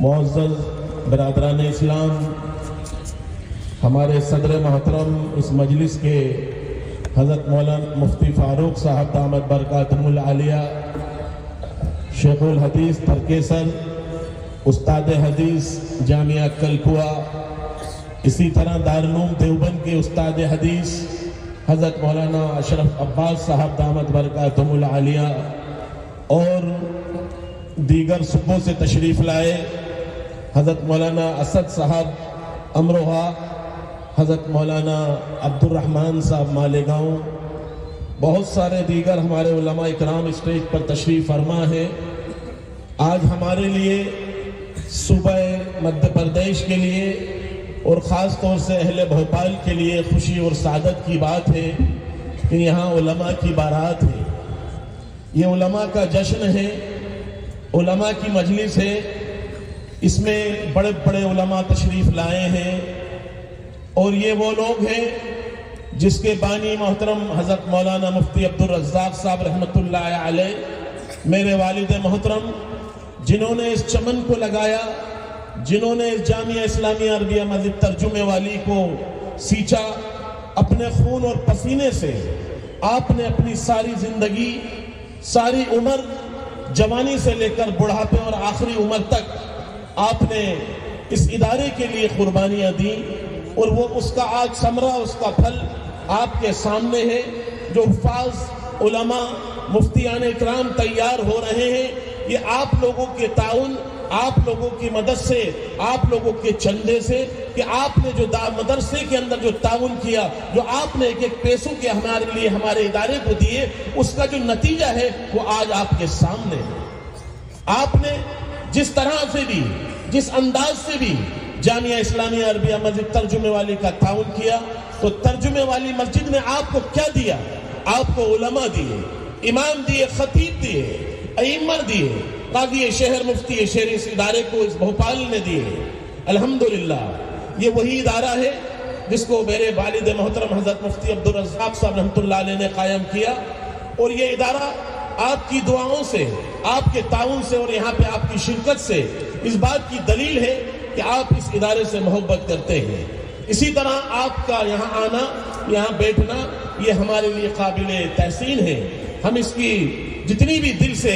معزز برادران اسلام، ہمارے صدر محترم اس مجلس کے حضرت مولانا مفتی فاروق صاحب دامت برکاتہم العالیہ، شیخ الحدیث ترکیسر، استاد حدیث جامعہ کلکوا، اسی طرح دارالعلوم دیوبند کے استاد حدیث حضرت مولانا اشرف عباس صاحب دامت برکاتہم العالیہ، اور دیگر صوبوں سے تشریف لائے حضرت مولانا اسد صاحب امروہہ، حضرت مولانا عبد الرحمن صاحب مالیگاؤں، بہت سارے دیگر ہمارے علماء اکرام اسٹیج پر تشریف فرما ہیں۔ آج ہمارے لیے صوبہ مدھیہ پردیش کے لیے اور خاص طور سے اہل بھوپال کے لیے خوشی اور سعادت کی بات ہے کہ یہاں علماء کی بارات ہے، یہ علماء کا جشن ہے، علماء کی مجلس ہے، اس میں بڑے بڑے علماء تشریف لائے ہیں، اور یہ وہ لوگ ہیں جس کے بانی محترم حضرت مولانا مفتی عبدالرزاق صاحب رحمۃ اللہ علیہ، میرے والد محترم، جنہوں نے اس چمن کو لگایا، جنہوں نے اس جامعہ اسلامیہ عربیہ مسجد ترجمے والی کو سینچا اپنے خون اور پسینے سے۔ آپ نے اپنی ساری زندگی، ساری عمر، جوانی سے لے کر بڑھاپے اور آخری عمر تک آپ نے اس ادارے کے لیے قربانیاں دی، اور وہ اس کا آج ثمرہ، اس کا پھل آپ کے سامنے ہے۔ جو حفاظ، علماء، مفتیان اکرام تیار ہو رہے ہیں، یہ آپ لوگوں کے تعاون، آپ لوگوں کی مدد سے، آپ لوگوں کے چندے سے، کہ آپ نے جو مدرسے کے اندر جو تعاون کیا، جو آپ نے ایک ایک پیسوں کے ہمارے لیے، ہمارے ادارے کو دیے، اس کا جو نتیجہ ہے وہ آج آپ کے سامنے ہے۔ آپ نے جس طرح سے بھی، جس انداز سے بھی جامعہ اسلامیہ عربیہ مسجد ترجمے والی کا تعاون کیا، تو ترجمے والی مسجد نے آپ کو کیا دیا؟ آپ کو علماء دیے، امام دیے، خطیب دیے، ائمہ دیے، قاضی شہر، مفتی شہر اس ادارے کو اس بھوپال نے دیے۔ الحمدللہ یہ وہی ادارہ ہے جس کو میرے والد محترم حضرت مفتی عبدالرزاق صاحب رحمۃ اللہ علیہ نے قائم کیا، اور یہ ادارہ آپ کی دعاؤں سے، آپ کے تعاون سے، اور یہاں پہ آپ کی شرکت سے اس بات کی دلیل ہے کہ آپ اس ادارے سے محبت کرتے ہیں۔ اسی طرح آپ کا یہاں آنا، یہاں بیٹھنا، یہ ہمارے لیے قابل تحسین ہے۔ ہم اس کی جتنی بھی دل سے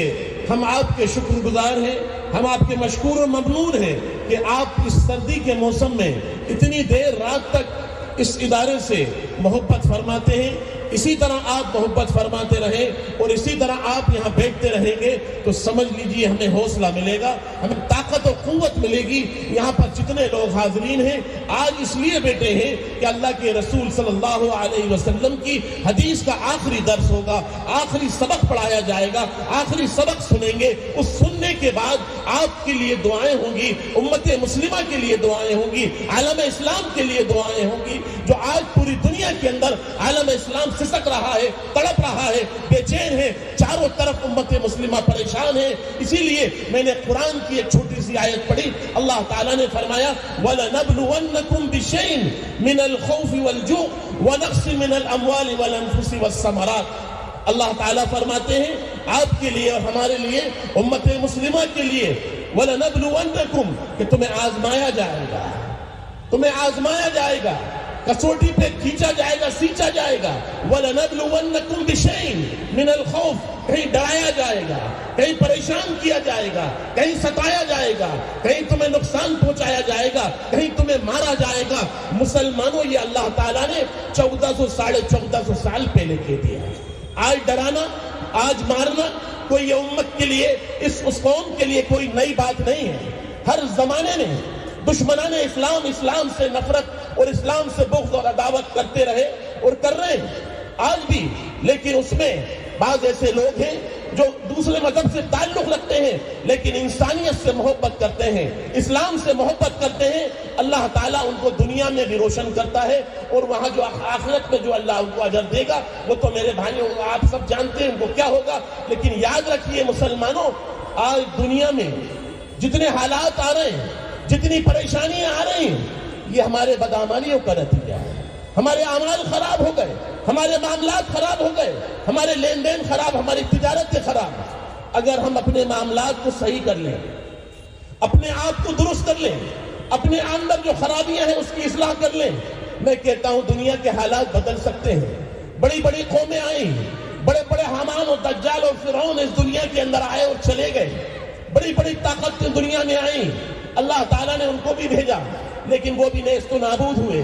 ہم آپ کے شکر گزار ہیں، ہم آپ کے مشکور و ممنون ہیں کہ آپ اس سردی کے موسم میں اتنی دیر رات تک اس ادارے سے محبت فرماتے ہیں۔ اسی طرح آپ محبت فرماتے رہیں، اور اسی طرح آپ یہاں بیٹھتے رہیں گے تو سمجھ لیجئے ہمیں حوصلہ ملے گا، ہمیں طاقت و قوت ملے گی۔ یہاں پر جتنے لوگ حاضرین ہیں آج اس لیے بیٹھے ہیں کہ اللہ کے رسول صلی اللہ علیہ وسلم کی حدیث کا آخری درس ہوگا، آخری سبق پڑھایا جائے گا، آخری سبق سنیں گے۔ اس سننے کے بعد آپ کے لیے دعائیں ہوں گی، امت مسلمہ کے لیے دعائیں ہوں گی، عالم اسلام کے لیے دعائیں ہوں گی۔ جو آج پوری دنیا کے اندر عالم اسلام سسک رہا ہے، تڑپ رہا ہے، بے چین ہے، چاروں طرف امت مسلمہ پریشان ہے۔ اسی لیے میں نے قرآن کی ایک چھوٹی سی آیت پڑھی، اللہ تعالیٰ نے فرمایا وَلَنَبْلُوَنَّكُمْ بِشَيْءٍ مِنَ الْخَوْفِ وَالْجُوعِ وَنَقْصٍ مِنَ الْأَمْوَالِ وَالْأَنفُسِ وَالثَّمَرَاتِ۔ اللہ تعالیٰ فرماتے ہیں آپ کے لیے اور ہمارے لیے، امت مسلمہ کے لیے، وَلَنَبْلُوَنَّكُمْ، کہ تمہیں آزمایا جائے گا، تمہیں آزمایا جائے گا، کسوٹی پہ کھینچا جائے گا، سینچا جائے گا۔ وَلَنَبْلُوَنَّكُمْ بِشَيْءٍ مِنَ الْخَوْفِ، کہیں ڈرایا جائے گا، کہیں پریشان کیا جائے گا، کہیں ستایا جائے گا، کہیں تمہیں نقصان پہنچایا جائے گا، کہیں تمہیں مارا جائے گا۔ مسلمانوں، یہ اللہ تعالیٰ نے 1400 سال پہلے کہہ دیا۔ آج ڈرانا، آج مارنا کوئی یہ امت کے لیے، اس قوم کے لیے کوئی نئی بات نہیں ہے۔ ہر زمانے میں دشمنان اسلام، اسلام سے نفرت اور اسلام سے بغض اور عداوت کرتے رہے اور کر رہے ہیں آج بھی، لیکن اس میں بعض ایسے لوگ ہیں جو دوسرے مذہب سے تعلق رکھتے ہیں لیکن انسانیت سے محبت کرتے ہیں، اسلام سے محبت کرتے ہیں۔ اللہ تعالیٰ ان کو دنیا میں بھی روشن کرتا ہے، اور وہاں جو آخرت میں جو اللہ ان کو اجر دے گا وہ تو میرے بھائیوں آپ سب جانتے ہیں ان کو کیا ہوگا۔ لیکن یاد رکھیے مسلمانوں، آج دنیا میں جتنے حالات آ رہے ہیں، جتنی پریشانیاں آ رہی ہیں، یہ ہمارے بدعمالیوں کا نتیجہ ہے۔ ہمارے اعمال خراب ہو گئے، ہمارے معاملات خراب ہو گئے، ہمارے لین دین خراب، ہماری تجارتیں خراب۔ اگر ہم اپنے معاملات کو صحیح کر لیں، اپنے آپ کو درست کر لیں، اپنے اندر جو خرابیاں ہیں اس کی اصلاح کر لیں۔ میں کہتا ہوں دنیا کے حالات بدل سکتے ہیں، بڑی بڑی قومیں آئیں، بڑے بڑے حامان اور دجال اور فرعون اس دنیا کے اندر آئے اور چلے گئے، بڑی بڑی طاقتیں دنیا میں آئیں، اللہ تعالیٰ نے ان کو بھی بھیجا لیکن وہ بھی نیست و نابود ہوئے۔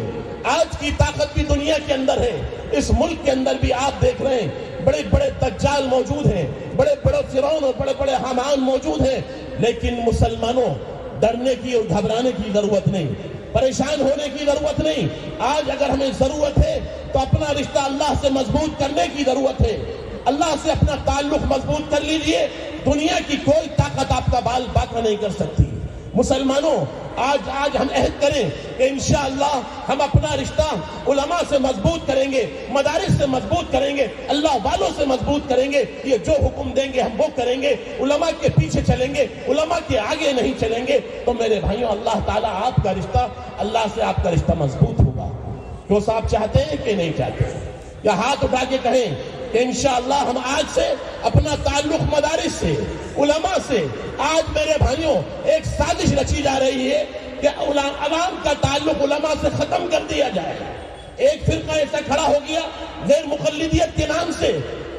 آج کی طاقت بھی دنیا کے اندر ہے، اس ملک کے اندر بھی آپ دیکھ رہے ہیں بڑے بڑے دجال موجود ہیں، بڑے بڑے فرعون اور بڑے بڑے حامان موجود ہیں، لیکن مسلمانوں ڈرنے کی اور گھبرانے کی ضرورت نہیں، پریشان ہونے کی ضرورت نہیں۔ آج اگر ہمیں ضرورت ہے تو اپنا رشتہ اللہ سے مضبوط کرنے کی ضرورت ہے، اللہ سے اپنا تعلق مضبوط کر لیجئے، دنیا کی کوئی طاقت آپ کا بال باقی نہیں کر سکتی۔ مسلمانوں آج ہم عہد کریں کہ انشاءاللہ ہم اپنا رشتہ علماء سے مضبوط کریں گے، مدارس سے مضبوط کریں گے، اللہ والوں سے مضبوط کریں گے، یہ جو حکم دیں گے ہم وہ کریں گے، علماء کے پیچھے چلیں گے، علماء کے آگے نہیں چلیں گے۔ تو میرے بھائیوں اللہ تعالیٰ آپ کا رشتہ، اللہ سے آپ کا رشتہ مضبوط ہوگا۔ کیوں صاحب چاہتے ہیں کہ نہیں چاہتے؟ یا ہاتھ اٹھا کے کہیں کہ انشاءاللہ ہم آج سے اپنا تعلق مدارس سے، علماء سے، آج میرے بھائیوں ایک سازش رچی جا رہی ہے کہ عوام کا تعلق علماء سے ختم کر دیا جائے۔ ایک فرقہ ایسا کھڑا ہو گیا غیر مقلدیت کے نام سے،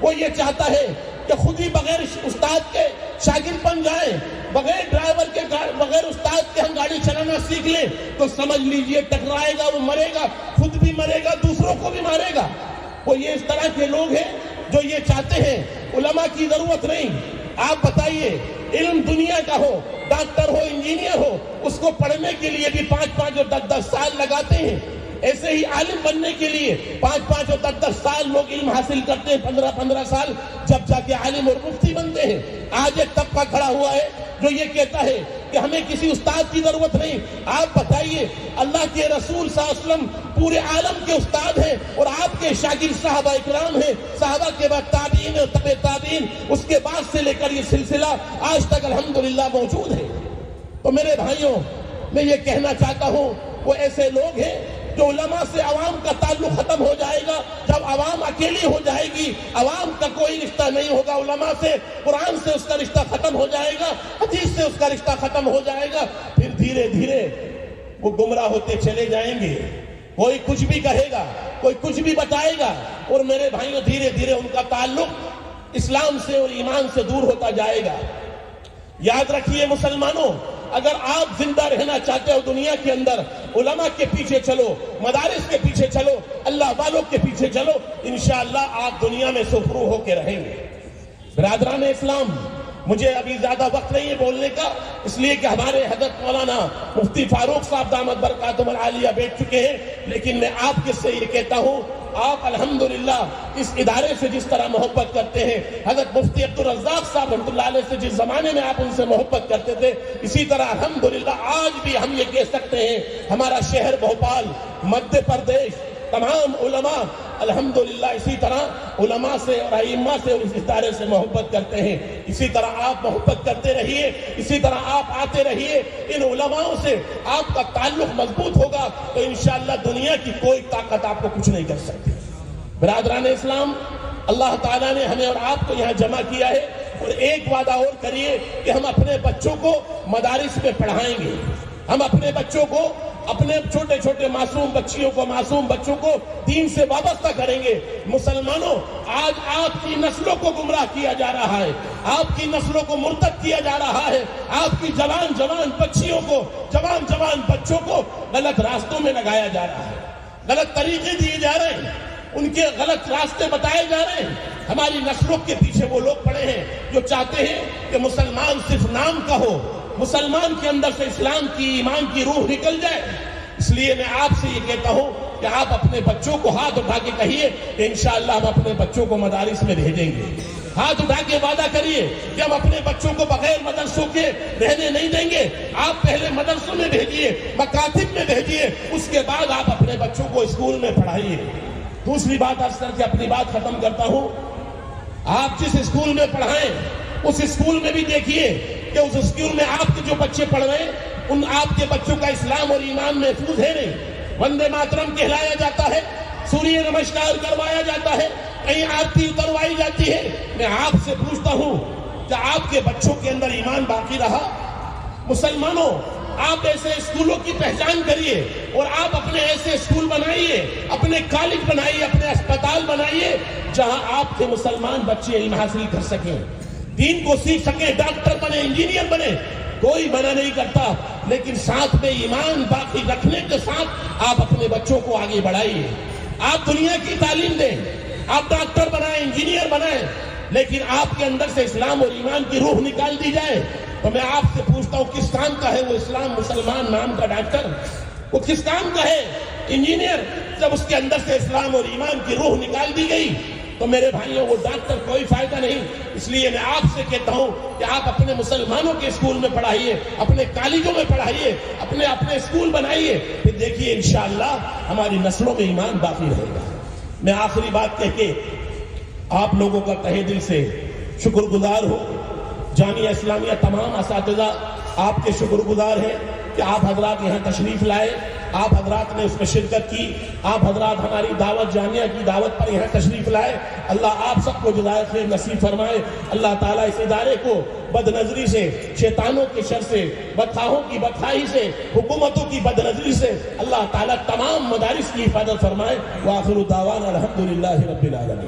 وہ یہ چاہتا ہے کہ خود ہی بغیر استاد کے شاگرد بن جائیں، بغیر ڈرائیور کے، بغیر استاد کے ہم گاڑی چلانا سیکھ لیں تو سمجھ لیجئے ٹکرائے گا، وہ مرے گا، خود بھی مرے گا، دوسروں کو بھی مارے گا۔ وہ یہ اس طرح کے لوگ ہیں جو یہ چاہتے ہیں علماء کی ضرورت نہیں۔ آپ بتائیے علم دنیا کا ہو، ڈاکٹر ہو، انجینئر ہو، اس کو پڑھنے کے لیے بھی 5 اور 10 سال لگاتے ہیں۔ ایسے ہی عالم بننے کے لیے 5 اور 10 سال لوگ علم حاصل کرتے ہیں، 15 سال، جب جا کے عالم اور مفتی بنتے ہیں۔ آج ایک طبقہ کھڑا ہوا ہے جو یہ کہتا ہے کہ ہمیں کسی استاد کی ضرورت نہیں۔ آپ بتائیے اللہ کے رسول صلی اللہ علیہ وسلم پورے عالم کے استاد ہیں اور آپ کے شاگرد صحابہ اکرام ہیں، صحابہ کے بعد تابعین اور تبع تابعین، اس کے بعد سے لے کر یہ سلسلہ آج تک الحمدللہ موجود ہے۔ تو میرے بھائیوں میں یہ کہنا چاہتا ہوں وہ ایسے لوگ ہیں جو علماء سے عوام کا تعلق ختم ہو جائے گا جب عوام اکیلی ہو جائے گی، عوام کا کوئی رشتہ نہیں ہوگا علماء سے، قرآن سے اس کا رشتہ ختم ہو جائے گا، حدیث سے اس کا رشتہ ختم ہو جائے گا، پھر دھیرے دھیرے وہ گمراہ ہوتے چلے جائیں گے۔ کوئی کچھ بھی کہے گا، کوئی کچھ بھی بتائے گا، اور میرے بھائیوں دھیرے دھیرے ان کا تعلق اسلام سے اور ایمان سے دور ہوتا جائے گا۔ یاد رکھیے مسلمانوں، اگر آپ زندہ رہنا چاہتے ہو دنیا کے اندر، علماء کے پیچھے چلو، مدارس کے پیچھے چلو، اللہ والوں کے پیچھے چلو، انشاءاللہ آپ دنیا میں سرخرو ہو کے رہیں گے۔ برادران اسلام، مجھے ابھی زیادہ وقت نہیں ہے بولنے کا، اس لیے کہ ہمارے حضرت مولانا مفتی فاروق صاحب دامت برکاتہم العالیہ بیٹھ چکے ہیں، لیکن میں آپ کے سے یہ کہتا ہوں آپ الحمدللہ اس ادارے سے جس طرح محبت کرتے ہیں، حضرت مفتی عبدالرزاق صاحب رحمۃ اللہ علیہ سے جس زمانے میں آپ ان سے محبت کرتے تھے، اسی طرح الحمدللہ آج بھی ہم یہ کہہ سکتے ہیں ہمارا شہر بھوپال، مدھیہ پردیش، تمام علماء الحمدللہ اسی طرح علماء سے اور ائمہ سے اور اس ادارے سے محبت کرتے ہیں۔ اسی طرح آپ محبت کرتے رہیے، اسی طرح آپ آتے رہیے، ان علماءوں سے آپ کا تعلق مضبوط ہوگا تو انشاءاللہ دنیا کی کوئی طاقت آپ کو کچھ نہیں کر سکتی۔ برادران اسلام، اللہ تعالیٰ نے ہمیں اور آپ کو یہاں جمع کیا ہے، اور ایک وعدہ اور کریے کہ ہم اپنے بچوں کو مدارس میں پڑھائیں گے، ہم اپنے بچوں کو، اپنے چھوٹے چھوٹے معصوم بچوں کو دین سے وابستہ کریں گے۔ مسلمانوں، آج آپ کی نسلوں کو گمراہ کیا جا رہا ہے، آپ کی نسلوں کو مرتد کیا جا رہا ہے، آپ کی جوان بچیوں کو، جوان بچوں کو غلط راستوں میں لگایا جا رہا ہے، غلط طریقے دیے جا رہے ہیں، ان کے غلط راستے بتائے جا رہے ہیں۔ ہماری نسلوں کے پیچھے وہ لوگ پڑے ہیں جو چاہتے ہیں کہ مسلمان صرف نام کا ہو، مسلمان کے اندر سے اسلام کی، ایمان کی روح نکل جائے۔ اس لیے میں آپ سے یہ کہتا ہوں کہ آپ اپنے بچوں کو ہاتھ اٹھا کے کہیے کہ انشاءاللہ ہم اپنے بچوں کو مدارس میں بھیجیں گے۔ ہاتھ اٹھا کے وعدہ کریے کہ ہم اپنے بچوں کو بغیر مدرسوں کے رہنے نہیں دیں گے۔ آپ پہلے مدرسوں میں بھیجیے، مکاتب میں بھیجیے، اس کے بعد آپ اپنے بچوں کو اسکول میں پڑھائیے۔ دوسری بات عرض کر کے اپنی بات ختم کرتا ہوں، آپ جس اسکول میں پڑھائیں اس اسکول میں بھی دیکھیے کہ اس اسکول میں آپ کے جو بچے پڑھ رہے ہیں ان آپ کے بچوں کا اسلام اور ایمان محفوظ ہے نہیں۔ وندے ماترم کہلایا جاتا ہے، سوریہ نمسکار کروایا جاتا ہے، کہیں آرتی اتروائی جاتی ہے۔ میں آپ سے پوچھتا ہوں کہ آپ کے بچوں کے اندر ایمان باقی رہا؟ مسلمانوں آپ ایسے اسکولوں کی پہچان کریے اور آپ اپنے ایسے اسکول بنائیے، اپنے کالج بنائیے، اپنے اسپتال بنائیے جہاں آپ کے مسلمان بچے علم حاصل کر سکیں، دین کو سیکھ سکیں، ڈاکٹر بنے، انجینئر بنے، کوئی منع نہیں کرتا، لیکن ساتھ میں ایمان باقی رکھنے کے ساتھ آپ اپنے بچوں کو آگے بڑھائیے۔ آپ دنیا کی تعلیم دیں، آپ ڈاکٹر بنائیں، انجینئر بنائیں، لیکن آپ کے اندر سے اسلام اور ایمان کی روح نکال دی جائے تو میں آپ سے پوچھتا ہوں کس کام کا ہے وہ اسلام مسلمان نام کا ڈاکٹر؟ وہ کس کام کا ہے انجینئر جب اس کے اندر سے اسلام اور ایمان کی روح نکال دی گئی؟ تو میرے بھائیوں وہ ڈاکٹر کوئی فائدہ نہیں۔ اس لیے میں آپ سے کہتا ہوں کہ آپ اپنے مسلمانوں کے اسکول میں پڑھائیے، اپنے کالجوں میں پڑھائیے، اپنے اسکول بنائیے، پھر دیکھیے انشاءاللہ ہماری نسلوں میں ایمان باقی رہے گا۔ میں آخری بات کہہ کے آپ لوگوں کا تہہ دل سے شکر گزار ہوں۔ جامعہ اسلامیہ تمام اساتذہ آپ کے شکر گزار ہیں کہ آپ حضرات یہاں تشریف لائے، آپ حضرات نے اس میں شرکت کی، آپ حضرات ہماری دعوت جامعہ کی دعوت پر یہاں تشریف لائے۔ اللہ آپ سب کو جزائے خیر نصیب فرمائے۔ اللہ تعالیٰ اس ادارے کو بد نظری سے، شیطانوں کے شر سے، بدخواہوں کی بدخواہی سے، حکومتوں کی بد نظری سے اللہ تعالیٰ تمام مدارس کی حفاظت فرمائے۔ وآخر دعوانا الحمدللہ رب العالمین۔